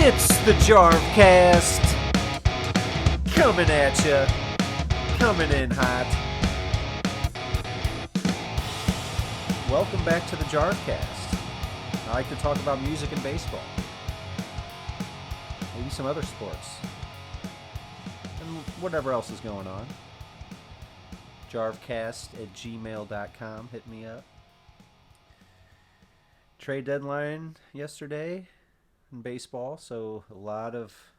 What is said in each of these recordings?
It's the Jarvcast. Coming at ya. Coming in hot. Welcome back to the Jarvcast. I like to talk about music and baseball. Maybe some other sports. And whatever else is going on. Jarvcast@gmail.com. Hit me up. Trade deadline yesterday in baseball, so a lot of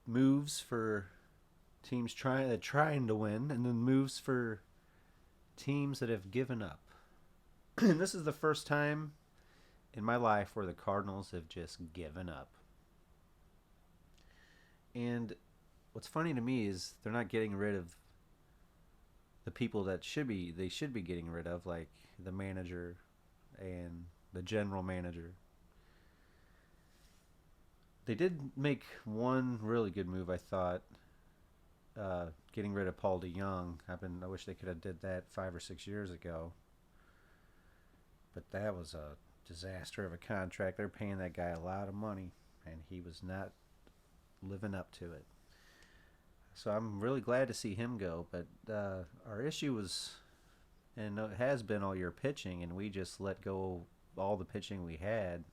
moves for teams trying to win, and then moves for teams that have given up. And this is the first time in my life where the Cardinals have just given up. And what's funny to me is they're not getting rid of the people that they should be getting rid of, like the manager and the general manager. They did make one really good move, I thought, getting rid of Paul DeYoung. I wish they could have did that 5 or 6 years ago. But that was a disaster of a contract. They're paying that guy a lot of money, and he was not living up to it. So I'm really glad to see him go. But our issue was, and it has been all year, pitching, and we just let go all the pitching we had.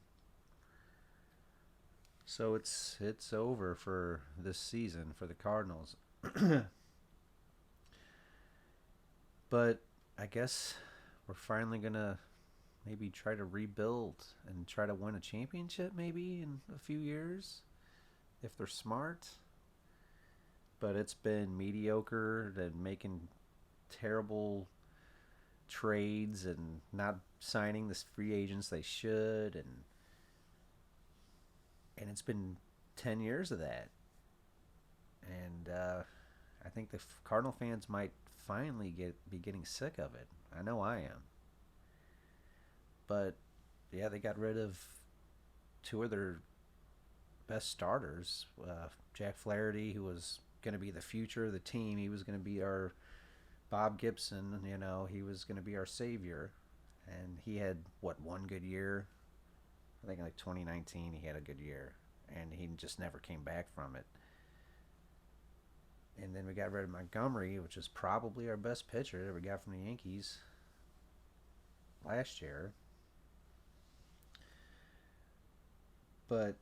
So it's over for this season for the Cardinals. But I guess we're finally going to maybe try to rebuild and try to win a championship maybe in a few years if they're smart. But it's been mediocre and making terrible trades and not signing the free agents they should, and it's been 10 years of that. And I think the Cardinal fans might finally be getting sick of it. I know I am. But yeah, they got rid of two of their best starters. Jack Flaherty, who was going to be the future of the team. He was going to be our Bob Gibson, he was going to be our savior. And he had, one good year? I think like 2019 he had a good year. And he just never came back from it. And then we got rid of Montgomery, which is probably our best pitcher that we got from the Yankees last year. But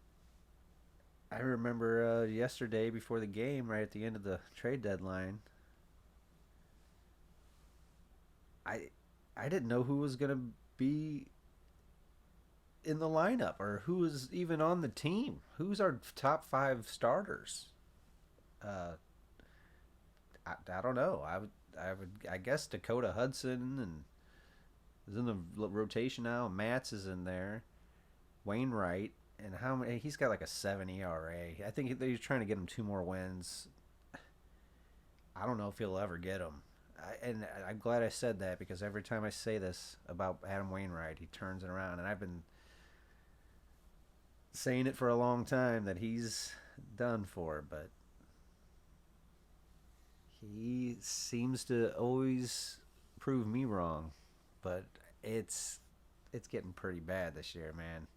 I remember yesterday before the game, right at the end of the trade deadline, I didn't know who was going to be in the lineup or who was even on the team. Who's our top 5 starters? I don't know. I guess Dakota Hudson and is in the rotation now. Matz is in there. Wainwright. And how many? He's got like a 7 ERA. I think they're trying to get him 2 more wins. I don't know if he'll ever get them. And I'm glad I said that, because every time I say this about Adam Wainwright, he turns it around. And I've been saying it for a long time that he's done for, but he seems to always prove me wrong. But it's getting pretty bad this year, man.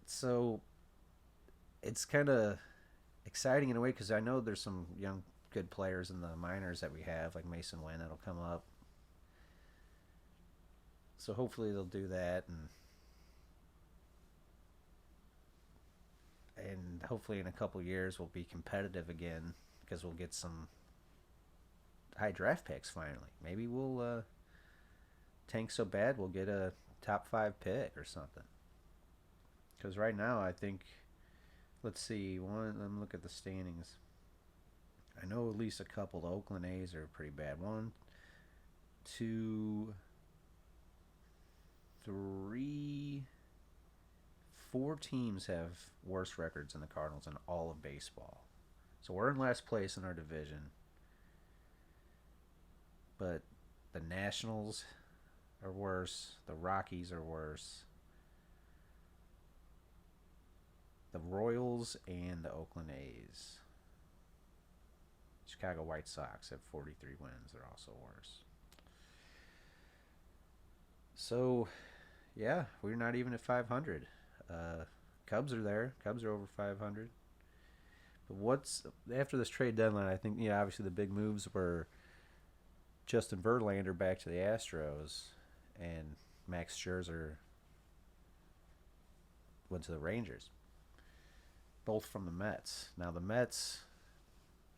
So it's kind of exciting in a way, because I know there's some young good players in the minors that we have, like Mason Wynn, that'll come up. So hopefully they'll do that, and hopefully in a couple years we'll be competitive again, because we'll get some high draft picks finally. Maybe we'll tank so bad we'll get a top 5 pick or something. Because right now, I think, let's see, let me look at the standings. I know at least a couple. The Oakland A's are pretty bad. 1, 2, 3, 4 teams have worse records than the Cardinals in all of baseball. So we're in last place in our division. But the Nationals are worse. The Rockies are worse. The Royals and the Oakland A's. Chicago White Sox have 43 wins. They're also worse. So, Yeah, we're not even at 500. Uh, Cubs are there. Cubs are over 500. But what's after this trade deadline? I think obviously the big moves were Justin Verlander back to the Astros, and Max Scherzer went to the Rangers. Both from the Mets. Now the Mets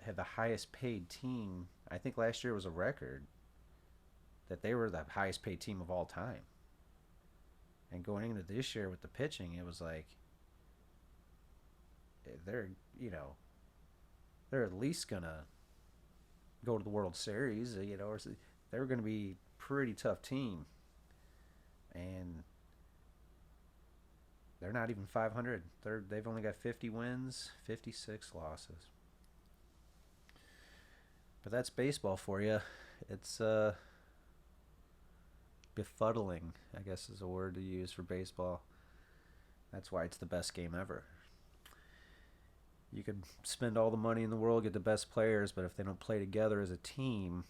had the highest paid team. I think last year was a record that they were the highest paid team of all time. And going into this year with the pitching, it was like they're you know they're at least gonna go to the World Series, or they're gonna be a pretty tough team, and they're not even 500. They've only got 50 wins, 56 losses. But that's baseball for you. It's befuddling, I guess is a word to use for baseball. That's why it's the best game ever. You could spend all the money in the world, get the best players, but if they don't play together as a team,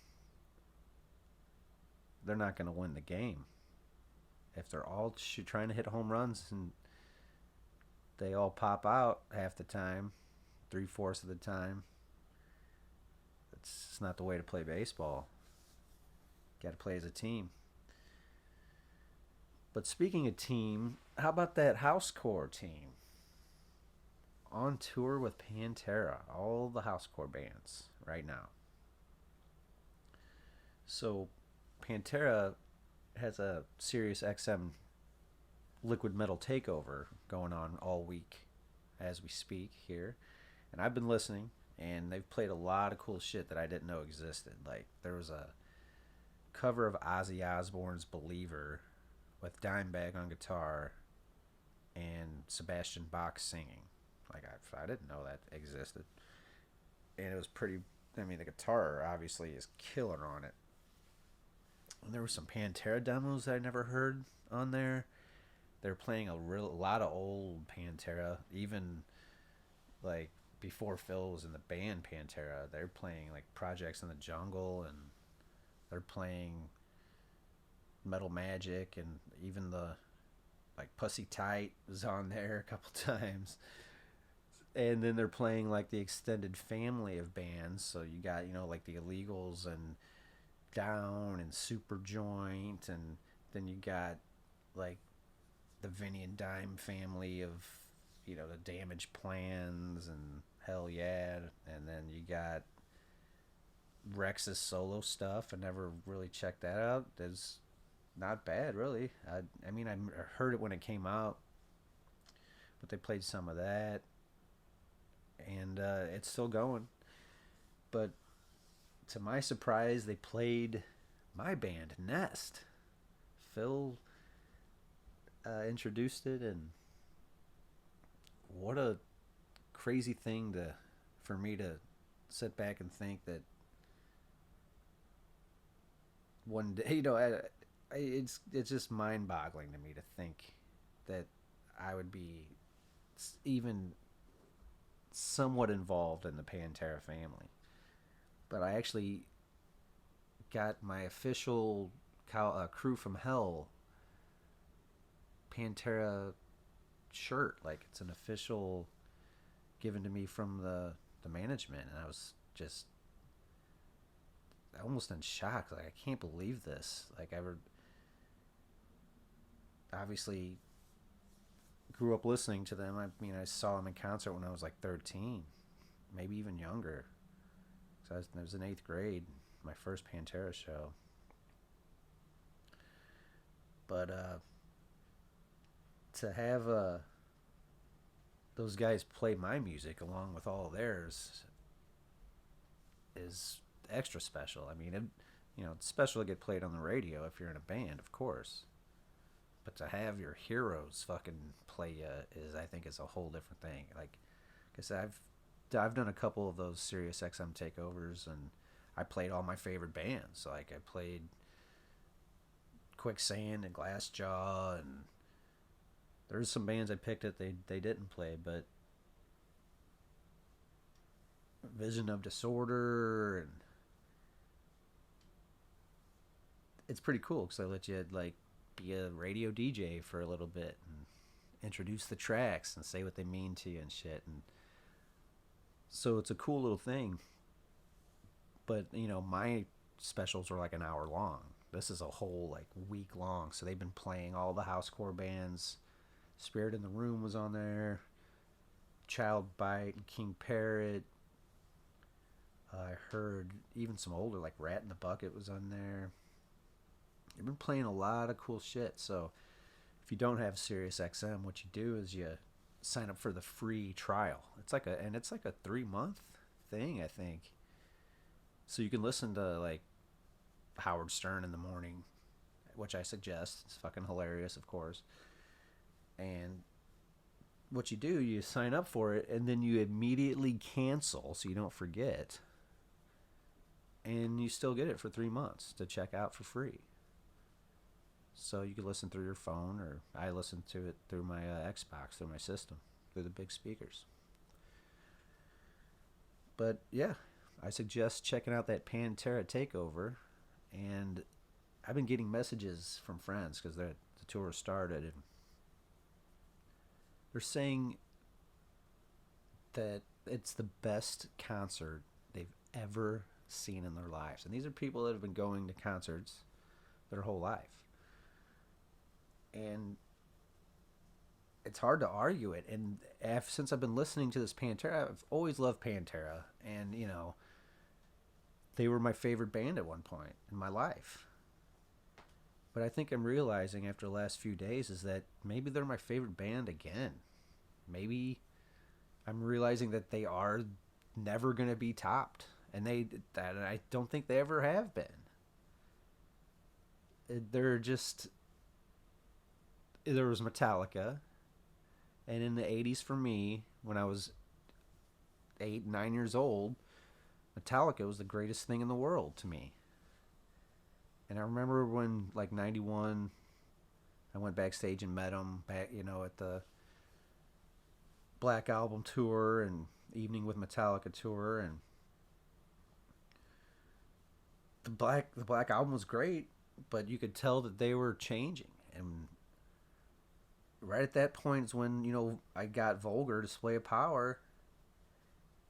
they're not going to win the game. If they're all trying to hit home runs and they all pop out half the time, 3/4 of the time, it's not the way to play baseball. Got to play as a team. But speaking of team, how about that housecore team? On tour with Pantera, all the housecore bands right now. So Pantera has a Sirius XM liquid metal takeover going on all week as we speak here. And I've been listening, and they've played a lot of cool shit that I didn't know existed. Like, there was a cover of Ozzy Osbourne's Believer with Dimebag on guitar and Sebastian Bach singing. Like, I didn't know that existed. And it was pretty. I mean, the guitar obviously is killer on it. And there were some Pantera demos that I never heard on there. They're playing a lot of old Pantera, even like before Phil was in the band Pantera. They're playing like Projects in the Jungle, and they're playing Metal Magic, and even the like Pussy Tight was on there a couple times. And then they're playing like the extended family of bands. So you got like the Illegals and Down and Super Joint, and then you got like the Vinny and Dime family of the Damage Plans and Hell Yeah, and then you got Rex's solo stuff. I never really checked that out. It's not bad, really. I mean, I heard it when it came out, but they played some of that, and it's still going. But to my surprise, they played my band, Nest. Phil introduced it, and what a crazy thing for me to sit back and think that one day, it's just mind-boggling to me to think that I would be even somewhat involved in the Pantera family. But I actually got my official Crew from Hell Pantera shirt. Like, it's an official given to me from the management, and I was just almost in shock. Like, I can't believe this. Like, obviously grew up listening to them. I mean, I saw them in concert when I was like 13, maybe even younger. So I was in 8th grade, my first Pantera show. But to have those guys play my music along with all theirs is extra special. I mean, it's special to get played on the radio if you're in a band, of course. But to have your heroes fucking play you I think is a whole different thing. Like I said, I've done a couple of those Sirius XM takeovers, and I played all my favorite bands. Like, I played Quicksand and Glassjaw, and there's some bands I picked that they didn't play, but Vision of Disorder, and it's pretty cool because they let you like be a radio DJ for a little bit and introduce the tracks and say what they mean to you and shit. And so it's a cool little thing. But my specials were like an hour long. This is a whole like week long. So they've been playing all the housecore bands. Spirit in the Room was on there. Child Bite, King Parrot. I heard even some older like Rat in the Bucket was on there. They've been playing a lot of cool shit. So if you don't have Sirius XM, what you do is you sign up for the free trial. It's like a 3-month thing, I think. So you can listen to like Howard Stern in the morning, which I suggest. It's fucking hilarious, of course. And what you do, you sign up for it, and then you immediately cancel so you don't forget. And you still get it for 3 months to check out for free. So you can listen through your phone, or I listen to it through my Xbox, through my system, through the big speakers. But yeah, I suggest checking out that Pantera Takeover. And I've been getting messages from friends because the tour started, and they're saying that it's the best concert they've ever seen in their lives. And these are people that have been going to concerts their whole life. And it's hard to argue it. And since I've been listening to this Pantera, I've always loved Pantera. And, they were my favorite band at one point in my life. But I think I'm realizing after the last few days is that maybe they're my favorite band again. Maybe I'm realizing that they are never going to be topped. And I don't think they ever have been. They're just... There was Metallica. And in the 80s for me, when I was 8, 9 years old, Metallica was the greatest thing in the world to me. And I remember when, like, 91, I went backstage and met them back, at the Black Album tour and Evening with Metallica tour. And the Black Album was great, but you could tell that they were changing. And right at that point is when, I got Vulgar, Display of Power.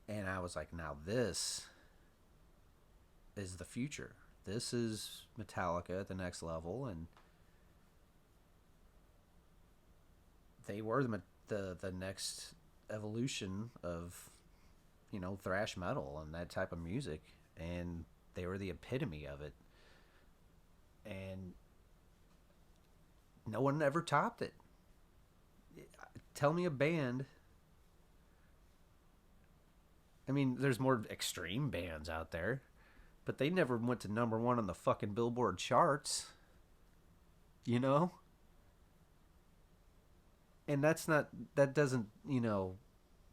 And I was like, now this is the future. This is Metallica at the next level. And they were the next evolution of, thrash metal and that type of music. And they were the epitome of it. And no one ever topped it. Tell me a band. I mean, there's more extreme bands out there, but they never went to number one on the fucking Billboard charts. And that doesn't,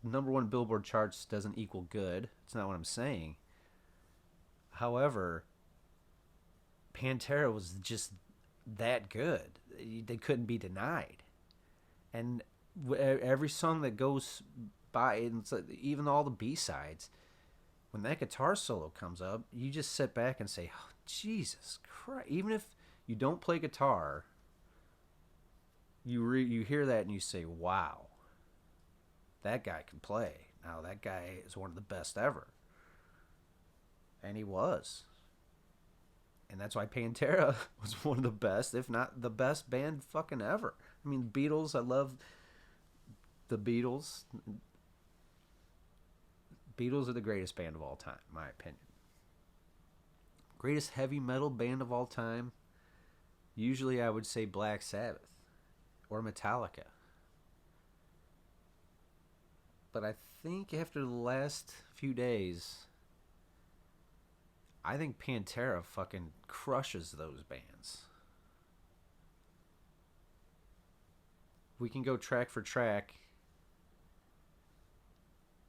number one Billboard charts doesn't equal good. It's not what I'm saying. However, Pantera was just that good. They couldn't be denied. And every song that goes by, and even all the B-sides, when that guitar solo comes up, you just sit back and say, oh, Jesus Christ. Even if you don't play guitar, you hear that and you say, wow, that guy can play. Now, that guy is one of the best ever. And he was. And that's why Pantera was one of the best, if not the best band fucking ever. I mean, Beatles, I love the Beatles. Beatles are the greatest band of all time, in my opinion. Greatest heavy metal band of all time? Usually I would say Black Sabbath or Metallica. But I think after the last few days, I think Pantera fucking crushes those bands. We can go track for track,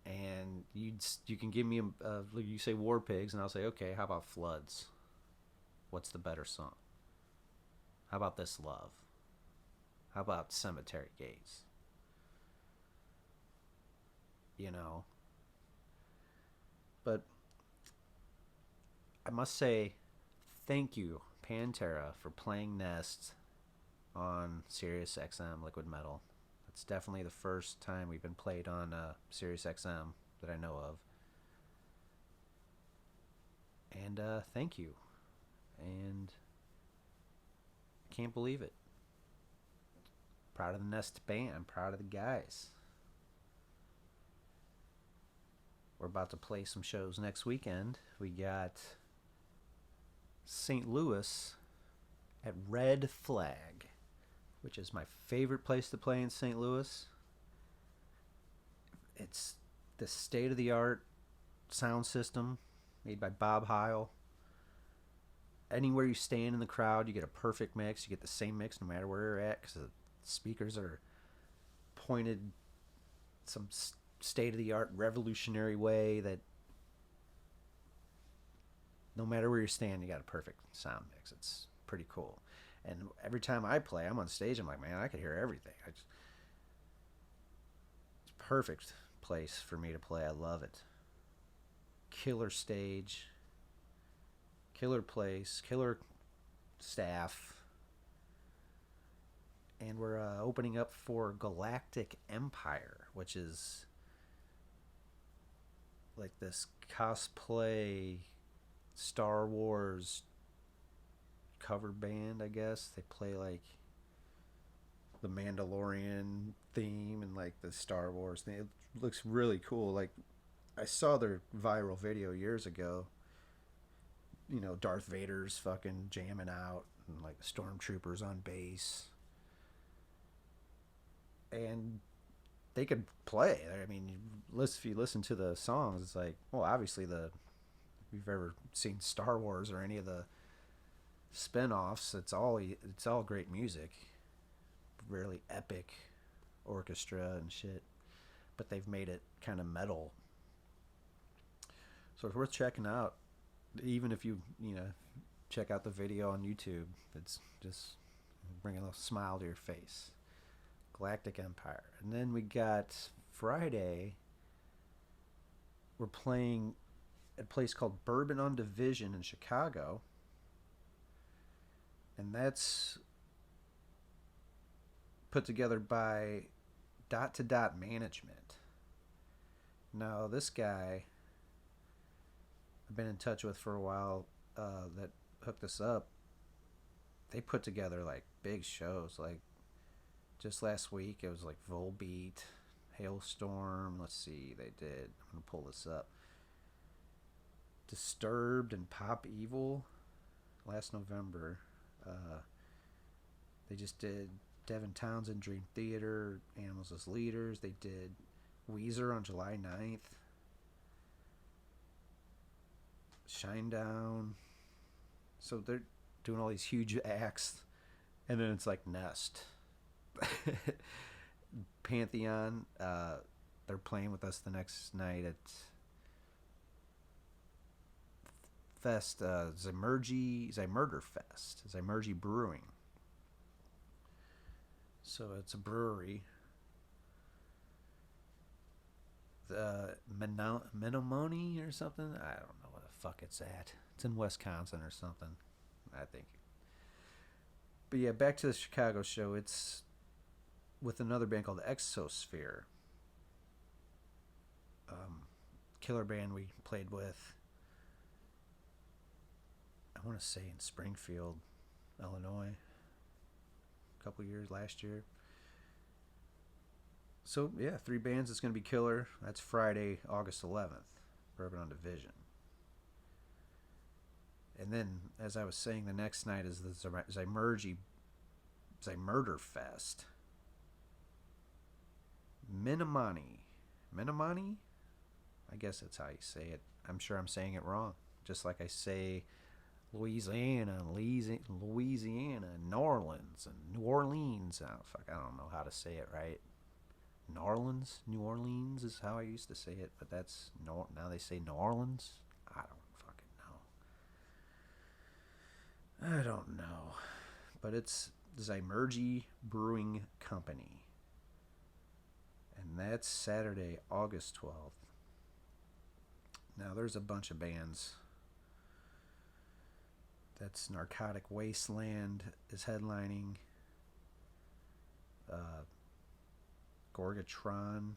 and you can give me you say War Pigs, and I'll say, okay, how about Floods? What's the better song? How about This Love? How about Cemetery Gates? But I must say, thank you, Pantera, for playing Nest on Sirius XM Liquid Metal. It's definitely the first time we've been played on Sirius XM that I know of. And thank you. And I can't believe it. Proud of the Nest band. I'm proud of the guys. We're about to play some shows next weekend. We got St. Louis at Red Flag, which is my favorite place to play in St. Louis. It's the state of the art sound system made by Bob Heil. Anywhere you stand in the crowd, you get a perfect mix. You get the same mix no matter where you're at because the speakers are pointed some state of the art revolutionary way that no matter where you're standing, you got a perfect sound mix. It's pretty cool. And every time I play, I'm on stage, I'm like, man, I can hear everything. It's a perfect place for me to play. I love it. Killer stage, killer place, killer staff. And we're opening up for Galactic Empire, which is like this cosplay Star Wars cover band, I guess. They play like the Mandalorian theme and like the Star Wars thing. It looks really cool. Like I saw their viral video years ago. You know, Darth Vader's fucking jamming out and like the stormtroopers on bass. And they could play. I mean, if you listen to the songs, it's like, well, obviously if you've ever seen Star Wars or any of the spin-offs, it's all great music, really epic orchestra and shit. But they've made it kind of metal, so it's worth checking out. Even if you check out the video on YouTube, it's just bring a little smile to your face. Galactic Empire. And then we got Friday, we're playing at a place called Bourbon on Division in Chicago. And that's put together by Dot to Dot Management. Now, this guy I've been in touch with for a while that hooked us up. They put together like big shows. Like just last week, it was like Volbeat, Hailstorm. Let's see, they did. I'm going to pull this up. Disturbed and Pop Evil last November. They just did Devin Townsend Dream Theater, Animals as Leaders. They did Weezer on July 9th. Shinedown. So they're doing all these huge acts. And then it's like Nest. Pantheon. They're playing with us the next night at Fest, Zymerger Fest, Zymergy Brewing. So it's a brewery. The Menomonee or something. I don't know what the fuck it's at. It's in Wisconsin or something, I think. But yeah, back to the Chicago show. It's with another band called Exosphere. Killer band we played with, I want to say in Springfield, Illinois, a couple years last year. So yeah, 3 bands. It's going to be killer. That's Friday, August 11th, Bourbon on Division. And then, as I was saying, the next night is the Zymerger Fest. Menomonee? I guess that's how you say it. I'm sure I'm saying it wrong. Just like I say Louisiana, New Orleans, and New Orleans. Oh, fuck, I don't know how to say it right. New Orleans is how I used to say it, but that's now they say New Orleans. I don't know. But it's Zymergy Brewing Company. And that's Saturday, August 12th. Now, there's a bunch of bands. That's Narcotic Wasteland is headlining. uh, Gorgatron,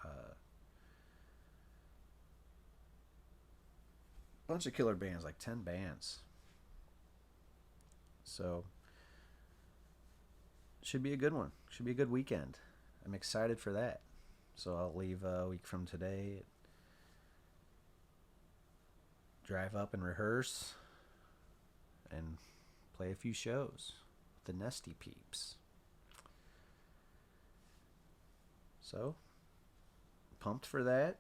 uh, bunch of killer bands, like 10 bands. So should be a good one. Should be a good weekend. I'm excited for that. So I'll leave a week from today, drive up and rehearse, and play a few shows with the Nesty Peeps. So, pumped for that.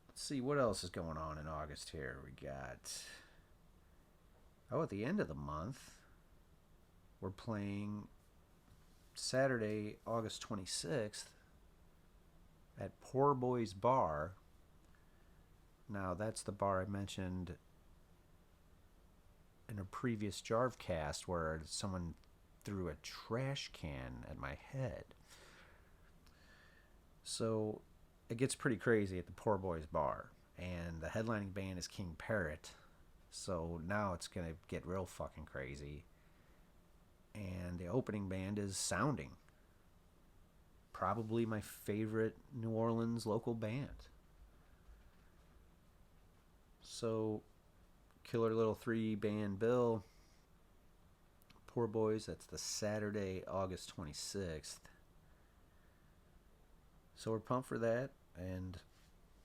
Let's see what else is going on in August here. We got. Oh, at the end of the month, we're playing Saturday, August 26th at Poor Boys Bar. Now, that's the bar I mentioned in a previous Jarvcast where someone threw a trash can at my head. So it gets pretty crazy at the Poor Boys Bar, and the headlining band is King Parrot. So now it's going to get real fucking crazy. And the opening band is Sounding. Probably my favorite New Orleans local band. So, killer little 3-band bill. Poor Boys, that's the Saturday, August 26th. So we're pumped for that. And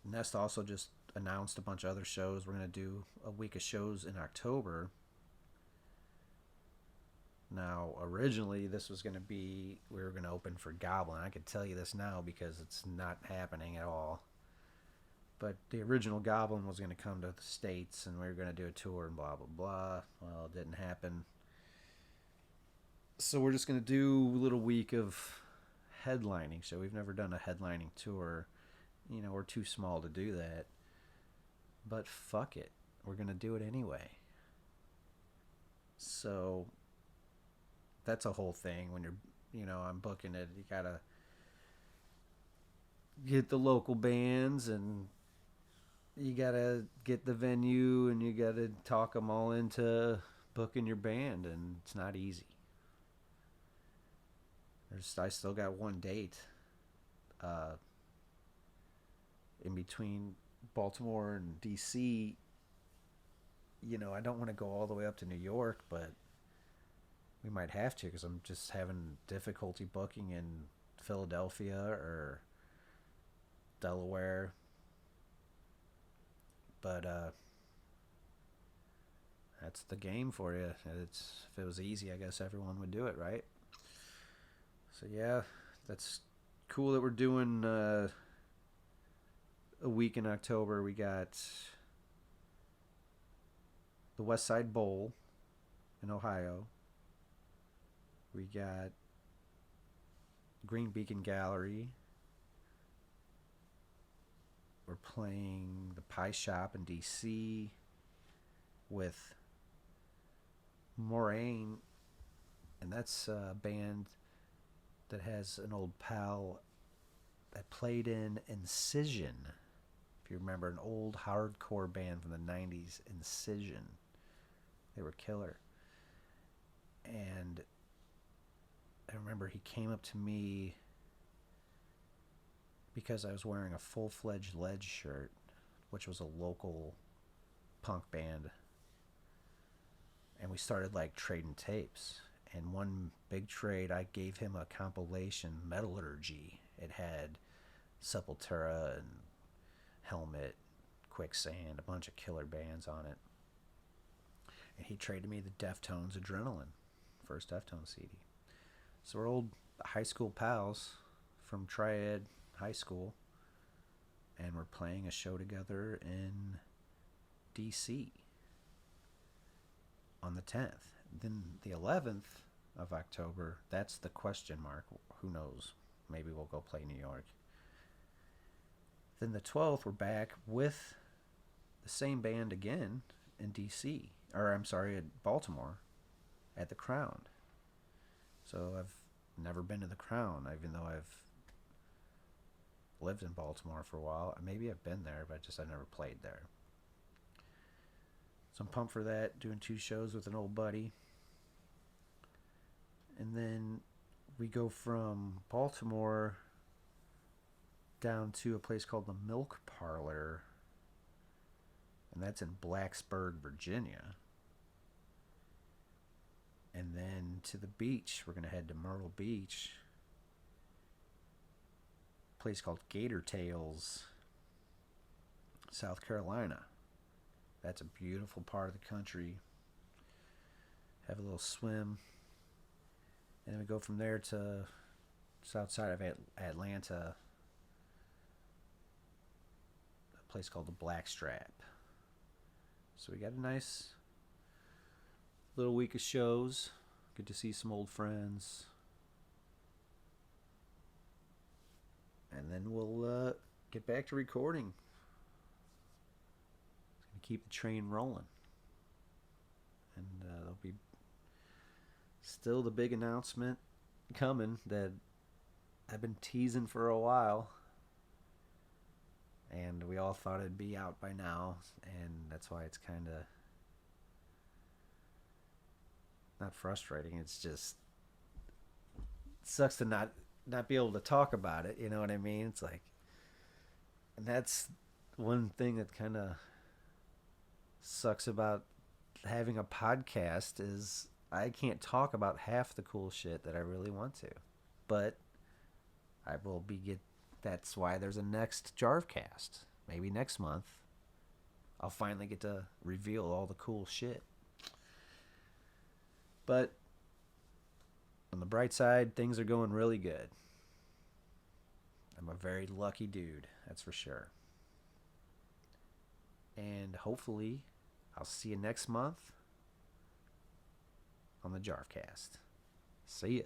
Nest also just announced a bunch of other shows. We're going to do a week of shows in October. Now, originally, this was going to be, we were going to open for Goblin. I could tell you this now because it's not happening at all. But the original Goblin was going to come to the States, and we were going to do a tour and blah, blah, blah. Well, it didn't happen. So we're just going to do a little week of headlining. So we've never done a headlining tour. You know, we're too small to do that. But fuck it. We're going to do it anyway. So that's a whole thing. When I'm booking it, you got to get the local bands, and you got to get the venue, and you got to talk them all into booking your band, and it's not easy. I still got one date in between Baltimore and DC. I don't want to go all the way up to New York, but we might have to because I'm just having difficulty booking in Philadelphia or Delaware. But that's the game for you. If it was easy, I guess everyone would do it, right? So yeah, that's cool that we're doing a week in October. We got the West Side Bowl in Ohio. We got Green Beacon Gallery. We're playing the Pie Shop in DC with Moraine, and that's a band that has an old pal that played in Incision. If you remember, an old hardcore band from the 90s, Incision. They were killer. And I remember he came up to me because I was wearing a Full-Fledged Ledge shirt, which was a local punk band. And we started trading tapes. And one big trade, I gave him a compilation, Metallurgy. It had Sepultura and Helmet, Quicksand, a bunch of killer bands on it. And he traded me the Deftones Adrenaline, first Deftones CD. So we're old high school pals from Triad High School, and we're playing a show together in DC on the 10th. Then the 11th of October, that's the question mark. Who knows? Maybe we'll go play New York. Then the 12th, we're back with the same band again in DC. At Baltimore, at the Crown. So I've never been to the Crown, even though I've lived in Baltimore for a while. Maybe I've been there, but I never played there. So I'm pumped for that, doing 2 shows with an old buddy. And then we go from Baltimore down to a place called the Milk Parlor, and that's in Blacksburg, Virginia. And then to the beach, we're going to head to Myrtle Beach, a place called Gator Tails, South Carolina. That's a beautiful part of the country. Have a little swim. And then we go from there to south side of Atlanta, a place called the Blackstrap. So we got a nice little week of shows. Good to see some old friends. And then we'll get back to recording. It's going to keep the train rolling. And there'll be still the big announcement coming that I've been teasing for a while. And we all thought it'd be out by now. And that's why it's kind of not frustrating. It's just it sucks to not be able to talk about it. You know what I mean? It's like, and that's one thing that kind of sucks about having a podcast is I can't talk about half the cool shit that I really want to. But I will be that's why there's a next Jarvcast. Maybe next month I'll finally get to reveal all the cool shit. But on the bright side, things are going really good. I'm a very lucky dude, that's for sure. And hopefully I'll see you next month on the Jarvcast. See ya.